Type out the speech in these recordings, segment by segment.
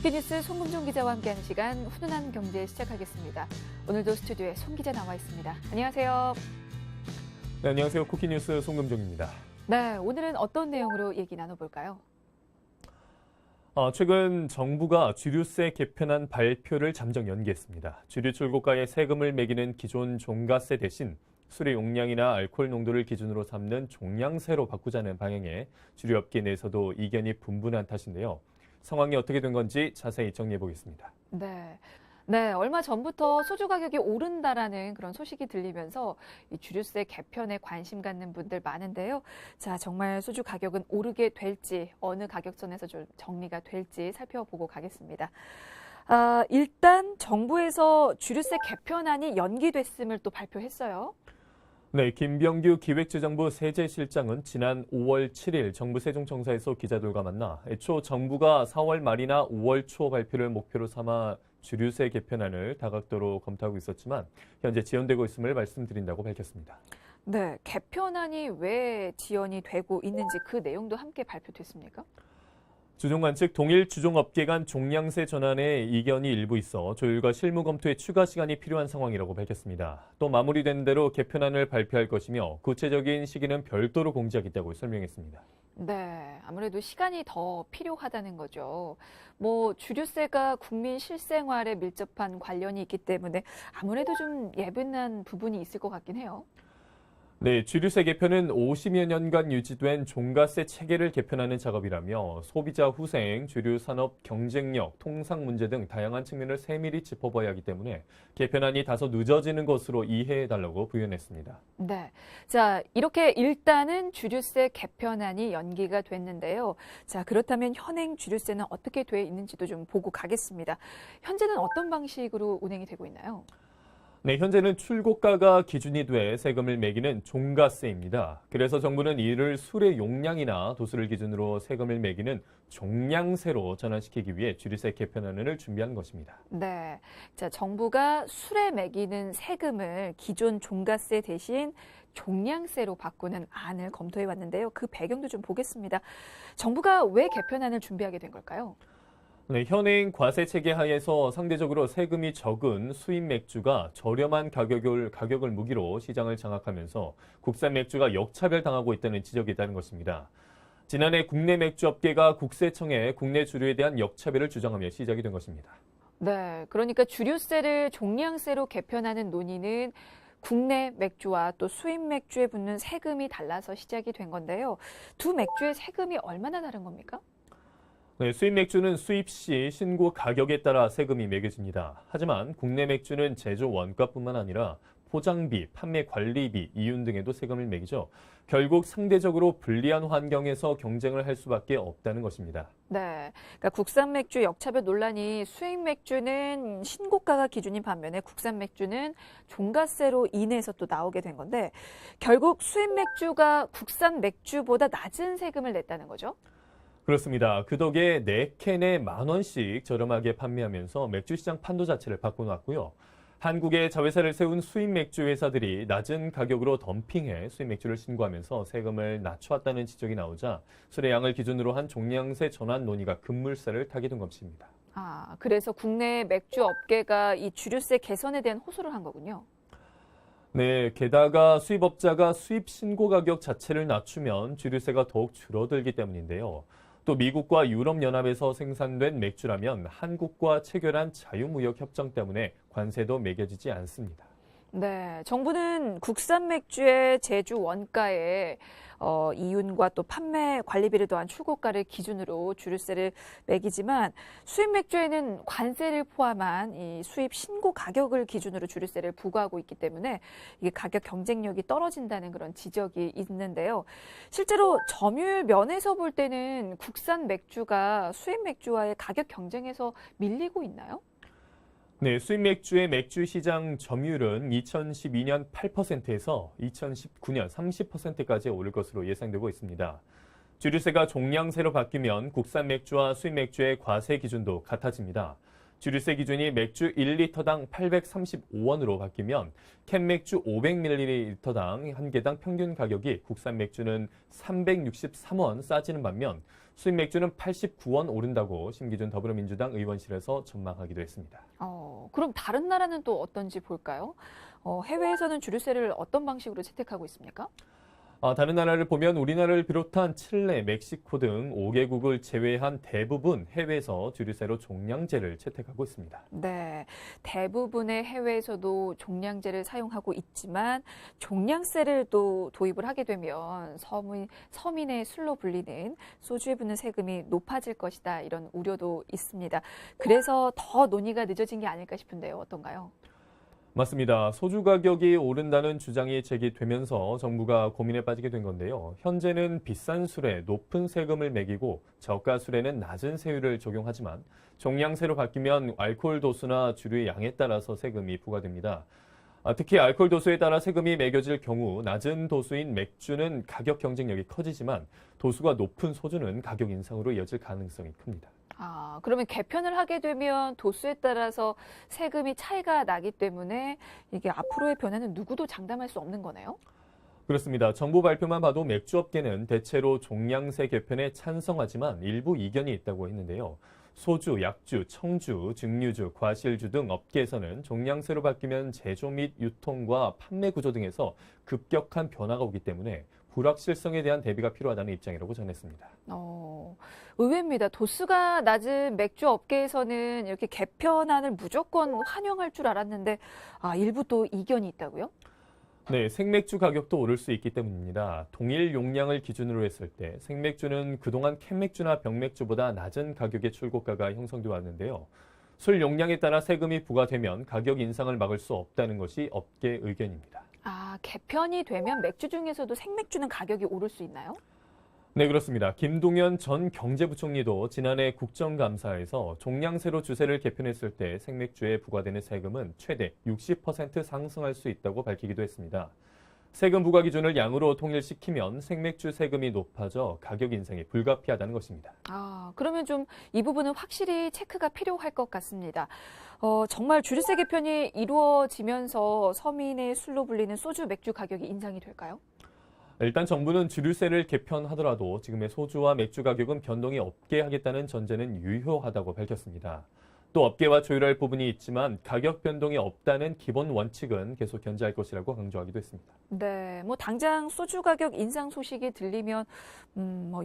쿠키뉴스 송금종 기자와 함께하는 시간 훈훈한 경제 시작하겠습니다. 오늘도 스튜디오에 송 기자 나와 있습니다. 안녕하세요. 네, 안녕하세요. 쿠키뉴스 송금종입니다. 네, 오늘은 어떤 내용으로 얘기 나눠볼까요? 최근 정부가 주류세 개편안 발표를 잠정 연기했습니다. 주류 출고가에 세금을 매기는 기존 종가세 대신 술의 용량이나 알코올 농도를 기준으로 삼는 종량세로 바꾸자는 방향에 주류업계 내에서도 이견이 분분한 탓인데요. 상황이 어떻게 된 건지 자세히 정리해 보겠습니다. 네, 얼마 전부터 소주 가격이 오른다라는 그런 소식이 들리면서 이 주류세 개편에 관심 갖는 분들 많은데요. 자, 정말 소주 가격은 오르게 될지, 어느 가격선에서 좀 정리가 될지 살펴보고 가겠습니다. 일단 정부에서 주류세 개편안이 연기됐음을 또 발표했어요. 네, 김병규 기획재정부 세제실장은 지난 5월 7일 정부 세종청사에서 기자들과 만나 애초 정부가 4월 말이나 5월 초 발표를 목표로 삼아 주류세 개편안을 다각도로 검토하고 있었지만 현재 지연되고 있음을 말씀드린다고 밝혔습니다. 네, 개편안이 왜 지연이 되고 있는지 그 내용도 함께 발표됐습니까? 주종관 측 동일 주종업계 간 종량세 전환에 이견이 일부 있어 조율과 실무 검토에 추가 시간이 필요한 상황이라고 밝혔습니다. 또 마무리된 대로 개편안을 발표할 것이며 구체적인 시기는 별도로 공지하겠다고 설명했습니다. 네, 아무래도 시간이 더 필요하다는 거죠. 주류세가 국민 실생활에 밀접한 관련이 있기 때문에 아무래도 좀 예민한 부분이 있을 것 같긴 해요. 네, 주류세 개편은 50여 년간 유지된 종가세 체계를 개편하는 작업이라며 소비자 후생, 주류 산업 경쟁력, 통상 문제 등 다양한 측면을 세밀히 짚어봐야 하기 때문에 개편안이 다소 늦어지는 것으로 이해해달라고 부연했습니다. 네, 자, 이렇게 일단은 주류세 개편안이 연기가 됐는데요. 자, 그렇다면 현행 주류세는 어떻게 돼 있는지도 좀 보고 가겠습니다. 현재는 어떤 방식으로 운행이 되고 있나요? 네, 현재는 출고가가 기준이 돼 세금을 매기는 종가세입니다. 그래서 정부는 이를 술의 용량이나 도수를 기준으로 세금을 매기는 종량세로 전환시키기 위해 주류세 개편안을 준비한 것입니다. 네, 자, 정부가 술에 매기는 세금을 기존 종가세 대신 종량세로 바꾸는 안을 검토해 왔는데요. 그 배경도 좀 보겠습니다. 정부가 왜 개편안을 준비하게 된 걸까요? 네, 현행 과세 체계 하에서 상대적으로 세금이 적은 수입 맥주가 저렴한 가격을 무기로 시장을 장악하면서 국산 맥주가 역차별당하고 있다는 지적이 있다는 것입니다. 지난해 국내 맥주업계가 국세청에 국내 주류에 대한 역차별을 주장하며 시작이 된 것입니다. 네, 그러니까 주류세를 종량세로 개편하는 논의는 국내 맥주와 또 수입 맥주에 붙는 세금이 달라서 시작이 된 건데요. 두 맥주의 세금이 얼마나 다른 겁니까? 네, 수입 맥주는 수입 시 신고 가격에 따라 세금이 매겨집니다. 하지만 국내 맥주는 제조 원가뿐만 아니라 포장비, 판매 관리비, 이윤 등에도 세금을 매기죠. 결국 상대적으로 불리한 환경에서 경쟁을 할 수밖에 없다는 것입니다. 네, 그러니까 국산 맥주 역차별 논란이 수입 맥주는 신고가가 기준인 반면에 국산 맥주는 종가세로 인해서 또 나오게 된 건데 결국 수입 맥주가 국산 맥주보다 낮은 세금을 냈다는 거죠. 그렇습니다. 그 덕에 4캔에 10,000원씩 저렴하게 판매하면서 맥주 시장 판도 자체를 바꿔놨고요. 한국에 자회사를 세운 수입 맥주 회사들이 낮은 가격으로 덤핑해 수입 맥주를 신고하면서 세금을 낮춰왔다는 지적이 나오자 술의 양을 기준으로 한 종량세 전환 논의가 급물살을 타게 된 것입니다. 그래서 국내 맥주 업계가 이 주류세 개선에 대한 호소를 한 거군요. 네, 게다가 수입업자가 수입 신고 가격 자체를 낮추면 주류세가 더욱 줄어들기 때문인데요. 또 미국과 유럽연합에서 생산된 맥주라면 한국과 체결한 자유무역 협정 때문에 관세도 매겨지지 않습니다. 네, 정부는 국산 맥주의 제조 원가에 이윤과 또 판매 관리비를 더한 출고가를 기준으로 주류세를 매기지만 수입 맥주에는 관세를 포함한 이 수입 신고 가격을 기준으로 주류세를 부과하고 있기 때문에 이게 가격 경쟁력이 떨어진다는 그런 지적이 있는데요. 실제로 점유율 면에서 볼 때는 국산 맥주가 수입 맥주와의 가격 경쟁에서 밀리고 있나요? 네, 수입 맥주의 맥주 시장 점유율은 2012년 8%에서 2019년 30%까지 오를 것으로 예상되고 있습니다. 주류세가 종량세로 바뀌면 국산 맥주와 수입 맥주의 과세 기준도 같아집니다. 주류세 기준이 맥주 1리터당 835원으로 바뀌면 캔 맥주 500ml당 한 개당 평균 가격이 국산 맥주는 363원 싸지는 반면 수입 맥주는 89원 오른다고 심기준 더불어민주당 의원실에서 전망하기도 했습니다. 그럼 다른 나라는 또 어떤지 볼까요? 해외에서는 주류세를 어떤 방식으로 채택하고 있습니까? 다른 나라를 보면 우리나라를 비롯한 칠레, 멕시코 등 5개국을 제외한 대부분 해외에서 주류세로 종량제를 채택하고 있습니다. 네, 대부분의 해외에서도 종량제를 사용하고 있지만 종량세를 또 도입을 하게 되면 서민의 술로 불리는 소주에 붙는 세금이 높아질 것이다 이런 우려도 있습니다. 그래서 더 논의가 늦어진 게 아닐까 싶은데요. 어떤가요? 맞습니다. 소주 가격이 오른다는 주장이 제기되면서 정부가 고민에 빠지게 된 건데요. 현재는 비싼 술에 높은 세금을 매기고 저가 술에는 낮은 세율을 적용하지만 종량세로 바뀌면 알코올 도수나 주류의 양에 따라서 세금이 부과됩니다. 특히 알코올 도수에 따라 세금이 매겨질 경우 낮은 도수인 맥주는 가격 경쟁력이 커지지만 도수가 높은 소주는 가격 인상으로 이어질 가능성이 큽니다. 그러면 개편을 하게 되면 도수에 따라서 세금이 차이가 나기 때문에 이게 앞으로의 변화는 누구도 장담할 수 없는 거네요? 그렇습니다. 정부 발표만 봐도 맥주업계는 대체로 종량세 개편에 찬성하지만 일부 이견이 있다고 했는데요. 소주, 약주, 청주, 증류주, 과실주 등 업계에서는 종량세로 바뀌면 제조 및 유통과 판매 구조 등에서 급격한 변화가 오기 때문에 불확실성에 대한 대비가 필요하다는 입장이라고 전했습니다. 의외입니다. 도수가 낮은 맥주 업계에서는 이렇게 개편안을 무조건 환영할 줄 알았는데 일부 또 이견이 있다고요? 네, 생맥주 가격도 오를 수 있기 때문입니다. 동일 용량을 기준으로 했을 때 생맥주는 그동안 캔맥주나 병맥주보다 낮은 가격의 출고가가 형성돼 왔는데요. 술 용량에 따라 세금이 부과되면 가격 인상을 막을 수 없다는 것이 업계 의견입니다. 개편이 되면 맥주 중에서도 생맥주는 가격이 오를 수 있나요? 네, 그렇습니다. 김동연 전 경제부총리도 지난해 국정감사에서 종량세로 주세를 개편했을 때 생맥주에 부과되는 세금은 최대 60% 상승할 수 있다고 밝히기도 했습니다. 세금 부과 기준을 양으로 통일시키면 생맥주 세금이 높아져 가격 인상이 불가피하다는 것입니다. 그러면 좀 이 부분은 확실히 체크가 필요할 것 같습니다. 정말 주류세 개편이 이루어지면서 서민의 술로 불리는 소주, 맥주 가격이 인상이 될까요? 일단 정부는 주류세를 개편하더라도 지금의 소주와 맥주 가격은 변동이 없게 하겠다는 전제는 유효하다고 밝혔습니다. 또 업계와 조율할 부분이 있지만 가격 변동이 없다는 기본 원칙은 계속 견지할 것이라고 강조하기도 했습니다. 네, 당장 소주 가격 인상 소식이 들리면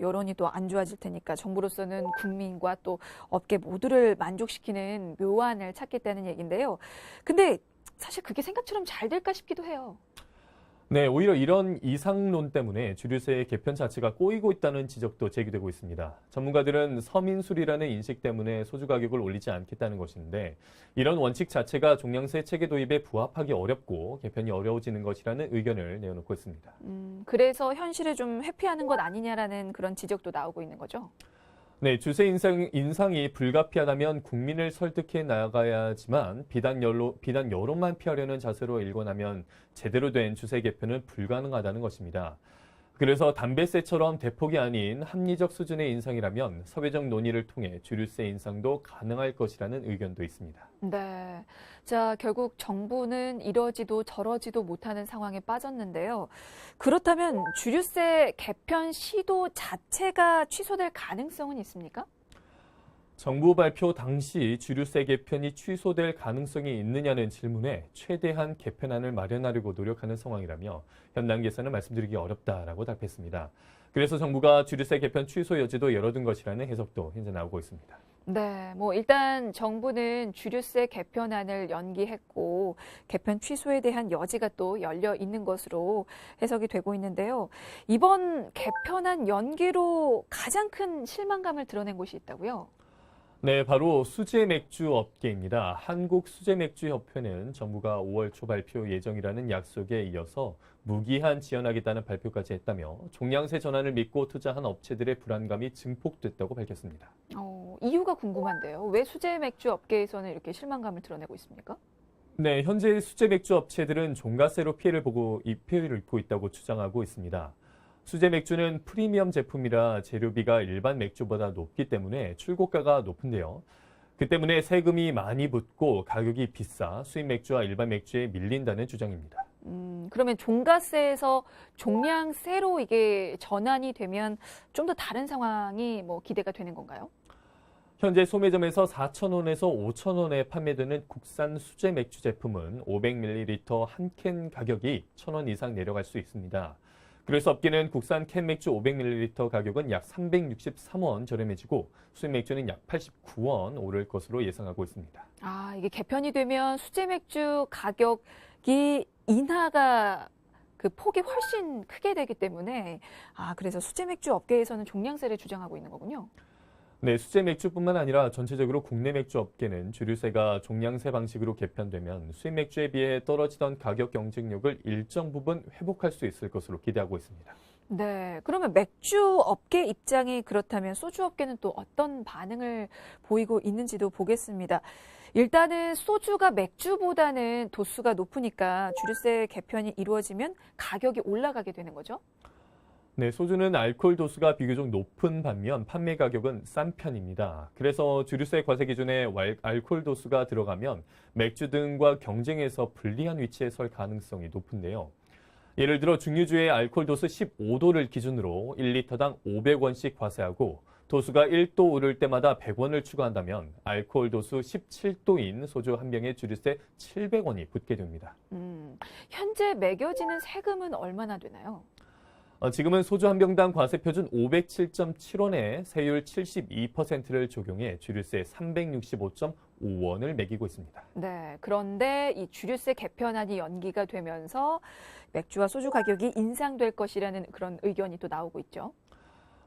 여론이 또 안 좋아질 테니까 정부로서는 국민과 또 업계 모두를 만족시키는 묘안을 찾겠다는 얘기인데요. 근데 사실 그게 생각처럼 잘 될까 싶기도 해요. 네, 오히려 이런 이상론 때문에 주류세 개편 자체가 꼬이고 있다는 지적도 제기되고 있습니다. 전문가들은 서민술이라는 인식 때문에 소주 가격을 올리지 않겠다는 것인데 이런 원칙 자체가 종량세 체계 도입에 부합하기 어렵고 개편이 어려워지는 것이라는 의견을 내어놓고 있습니다. 그래서 현실을 좀 회피하는 것 아니냐라는 그런 지적도 나오고 있는 거죠. 네, 주세 인상이 불가피하다면 국민을 설득해 나가야지만 비단 여론만 피하려는 자세로 일궈나면 제대로 된 주세 개편은 불가능하다는 것입니다. 그래서 담배세처럼 대폭이 아닌 합리적 수준의 인상이라면 사회적 논의를 통해 주류세 인상도 가능할 것이라는 의견도 있습니다. 네. 자, 결국 정부는 이러지도 저러지도 못하는 상황에 빠졌는데요. 그렇다면 주류세 개편 시도 자체가 취소될 가능성은 있습니까? 정부 발표 당시 주류세 개편이 취소될 가능성이 있느냐는 질문에 최대한 개편안을 마련하려고 노력하는 상황이라며 현 단계에서는 말씀드리기 어렵다라고 답했습니다. 그래서 정부가 주류세 개편 취소 여지도 열어둔 것이라는 해석도 현재 나오고 있습니다. 네, 일단 정부는 주류세 개편안을 연기했고 개편 취소에 대한 여지가 또 열려 있는 것으로 해석이 되고 있는데요. 이번 개편안 연기로 가장 큰 실망감을 드러낸 곳이 있다고요? 네, 바로 수제 맥주 업계입니다. 한국수제맥주협회는 정부가 5월 초 발표 예정이라는 약속에 이어서 무기한 지연하겠다는 발표까지 했다며 종량세 전환을 믿고 투자한 업체들의 불안감이 증폭됐다고 밝혔습니다. 이유가 궁금한데요. 왜 수제 맥주 업계에서는 이렇게 실망감을 드러내고 있습니까? 네, 현재 수제 맥주 업체들은 종가세로 피해를 입고 있다고 주장하고 있습니다. 수제 맥주는 프리미엄 제품이라 재료비가 일반 맥주보다 높기 때문에 출고가가 높은데요. 그 때문에 세금이 많이 붙고 가격이 비싸 수입 맥주와 일반 맥주에 밀린다는 주장입니다. 그러면 종가세에서 종량세로 이게 전환이 되면 좀 더 다른 상황이 뭐 기대가 되는 건가요? 현재 소매점에서 4,000원에서 5,000원에 판매되는 국산 수제 맥주 제품은 500ml 한 캔 가격이 1,000원 이상 내려갈 수 있습니다. 그래서 업계는 국산 캔 맥주 500ml 가격은 약 363원 저렴해지고 수입 맥주는 약 89원 오를 것으로 예상하고 있습니다. 아, 이게 개편이 되면 수제 맥주 가격이 인하가 그 폭이 훨씬 크게 되기 때문에 그래서 수제 맥주 업계에서는 종량세를 주장하고 있는 거군요. 네, 수제 맥주뿐만 아니라 전체적으로 국내 맥주 업계는 주류세가 종량세 방식으로 개편되면 수입 맥주에 비해 떨어지던 가격 경쟁력을 일정 부분 회복할 수 있을 것으로 기대하고 있습니다. 네, 그러면 맥주 업계 입장이 그렇다면 소주 업계는 또 어떤 반응을 보이고 있는지도 보겠습니다. 일단은 소주가 맥주보다는 도수가 높으니까 주류세 개편이 이루어지면 가격이 올라가게 되는 거죠? 네, 소주는 알코올 도수가 비교적 높은 반면 판매 가격은 싼 편입니다. 그래서 주류세 과세 기준에 알코올 도수가 들어가면 맥주 등과 경쟁해서 불리한 위치에 설 가능성이 높은데요. 예를 들어 중류주의 알코올 도수 15도를 기준으로 1리터당 500원씩 과세하고 도수가 1도 오를 때마다 100원을 추가한다면 알코올 도수 17도인 소주 한 병에 주류세 700원이 붙게 됩니다. 현재 매겨지는 세금은 얼마나 되나요? 지금은 소주 한 병당 과세 표준 507.7원에 세율 72%를 적용해 주류세 365.5원을 매기고 있습니다. 네, 그런데 이 주류세 개편안이 연기가 되면서 맥주와 소주 가격이 인상될 것이라는 그런 의견이 또 나오고 있죠.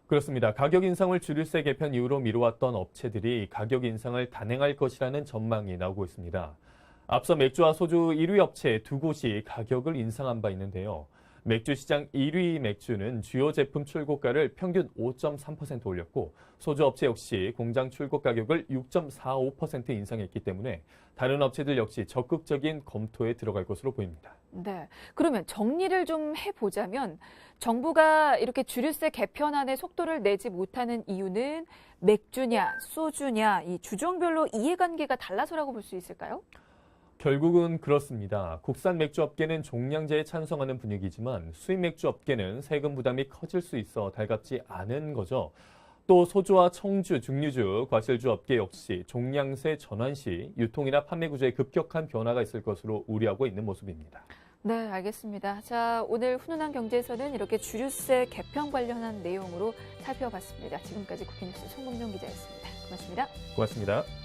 그렇습니다. 가격 인상을 주류세 개편 이후로 미뤄왔던 업체들이 가격 인상을 단행할 것이라는 전망이 나오고 있습니다. 앞서 맥주와 소주 1위 업체 두 곳이 가격을 인상한 바 있는데요. 맥주 시장 1위 맥주는 주요 제품 출고가를 평균 5.3% 올렸고 소주 업체 역시 공장 출고 가격을 6.45% 인상했기 때문에 다른 업체들 역시 적극적인 검토에 들어갈 것으로 보입니다. 네, 그러면 정리를 좀 해보자면 정부가 이렇게 주류세 개편안에 속도를 내지 못하는 이유는 맥주냐, 소주냐, 이 주종별로 이해관계가 달라서라고 볼 수 있을까요? 결국은 그렇습니다. 국산 맥주 업계는 종량제에 찬성하는 분위기지만 수입 맥주 업계는 세금 부담이 커질 수 있어 달갑지 않은 거죠. 또 소주와 청주, 증류주, 과실주 업계 역시 종량세 전환 시 유통이나 판매 구조에 급격한 변화가 있을 것으로 우려하고 있는 모습입니다. 네, 알겠습니다. 자, 오늘 훈훈한 경제에서는 이렇게 주류세 개편 관련한 내용으로 살펴봤습니다. 지금까지 국회뉴스 송금정 기자였습니다. 고맙습니다. 고맙습니다.